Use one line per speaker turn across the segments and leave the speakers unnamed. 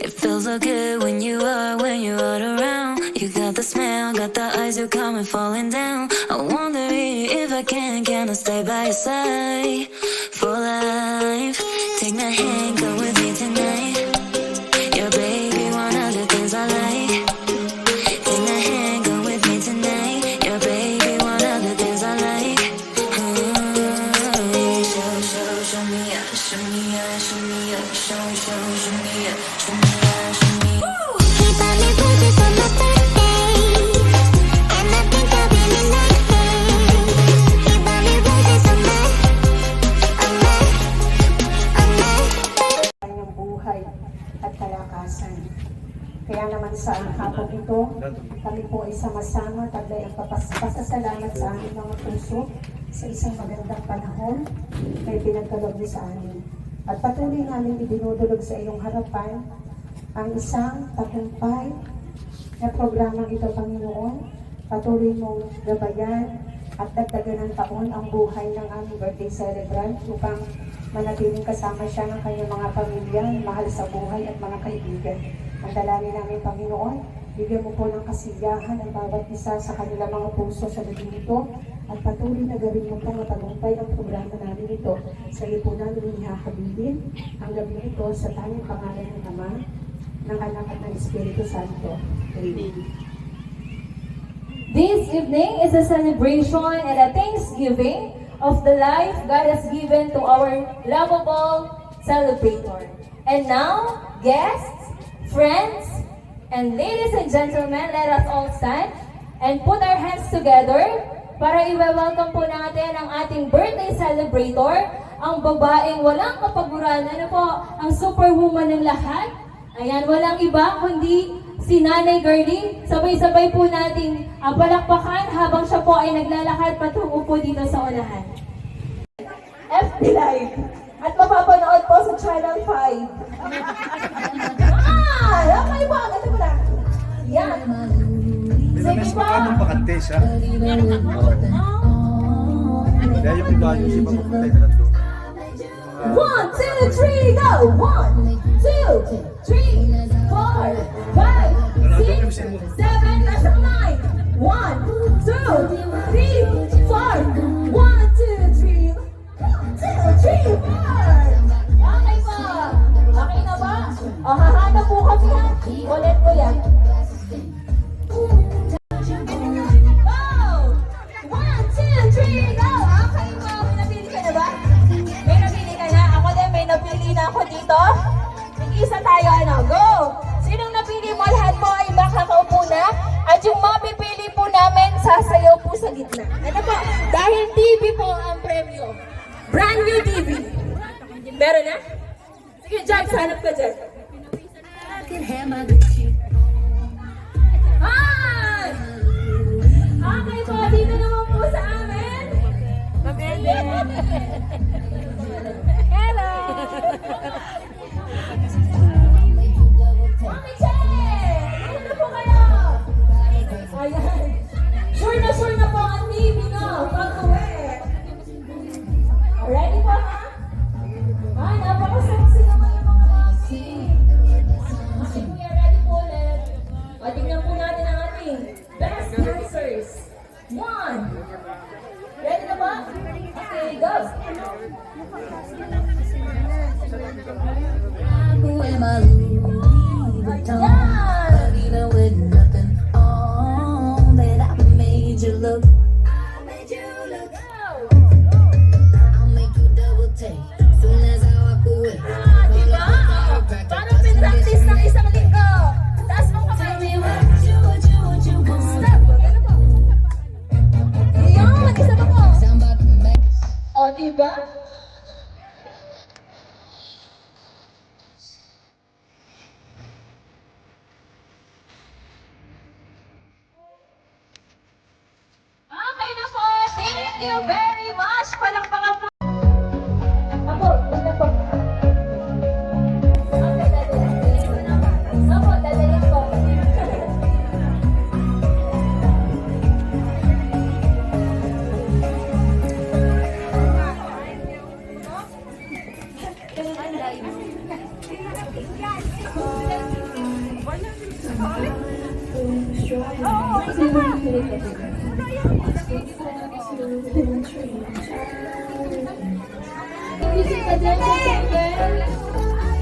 It feels so good when you're all around. You got the smell, got the eyes, you're coming falling down. I wonder if I can I stay by your side for life? Take my hand, go with me tonight. Yeah, baby, one of the things I like. Take my hand, go with me tonight. Yeah, baby, one of the things I like. Show me up, show me up, show me up, show me up, show me up, show me up.
He bought me roses for my birthday, and I think I'll be in nothing. He bought me roses on my
kanyang buhay at kalakasan. Kaya naman sa hapon ito, kami po ay sama-sama taglay ang pasasalamat sa aming mga puso sa isang magandang panahon na ipinagkaloob niyo sa amin. At patuloy namin idinudulog sa iyong harapan ang isang tagumpay na programang ito, Panginoon. Patuloy mong gabayan at dagdagan ng taon ang buhay ng aming birthday celebrant upang manatiling kasama siya ng kanyang mga pamilya, mahal sa buhay at mga kaibigan. Ang dalangin namin, Panginoon, bigyan mo po ng kasiyahan ang bawat isa sa kanilang mga puso sa gabi ito at patuloy na gawin mo po matagumpay ang programa namin ito. Sa iyo po namin ihahabilin ang gabi ito sa tayong pangalan ng Ama, ng Anak at ng Espiritu Santo. Amen.
This evening is a celebration and a thanksgiving of the life God has given to our lovable celebrator. And now, guests, friends, and ladies and gentlemen, let us all stand and put our hands together para i-welcome po natin ang ating birthday celebrator, ang babaeng walang kapaguran, ano po, ang superwoman ng lahat. Ayan, walang iba kundi si Nanay Girlie. Sabay-sabay po nating palakpakan habang siya po ay naglalakad patungo po dito sa unahan. FB Live. At mapapanood po sa Channel 5. Okay po. Ganito mo na. Yan. Sige po.
Pakante siya. Kaya yung iba yung si Papapuntay na nandun.
1, 2, 3, go! 1, 2, 3, 4, 5, 6, 7, nasa 9. 1, 2, 3, 4. 1, 2, 3. 1, 2, 3, 4. Okay po. Okay na ba? O, hahanap po kami ha. Ulit po yan. Go! 1, 2, 3, go! Okay po. May napili ka na ba? May napili ka na? Ako din, may napili na ako dito. Mag-isa tayo, ano? Go! Sinong napili mo? Lahat mo ay makakaupo na. At yung mapipili po namin, sasayaw po sa gitna. Ano po? Dahil TV po ang premyo. Brand new TV. Meron na? Sige, Jack, hanap ka dyan. Hi! Okay po, dito naman po sa amin. Hello! Mami Che! Ano na po kayo? Ayan. Sure na po ang TV, no? Pag-uwi. Ready po, ha? Ay, napaka-sexy naman yung mga mami. Okay, we are ready po ulit. O, tignan po natin ang ating best dancers. 1. Ready na ba? Okay, go. Parang pinractice ng isang linggo. Taas mo kamay. Step. Ayan, isa pa po. O, diba? Okay na po. Thank you very much. Palakpakan po. Ako, ganda po. Okay, dadalhin ko na. Ako, dadalhin ko. Thank you. Music attention center.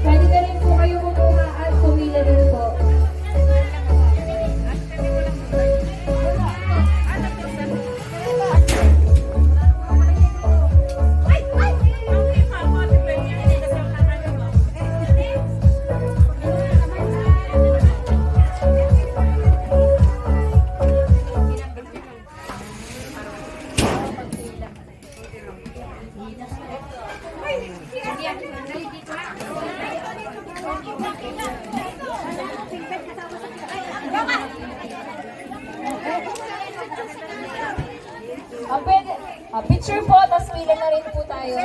Pwede na rin po kayo kumuha at pumila din po. Pwede, picture po, tapos pila na rin po tayo.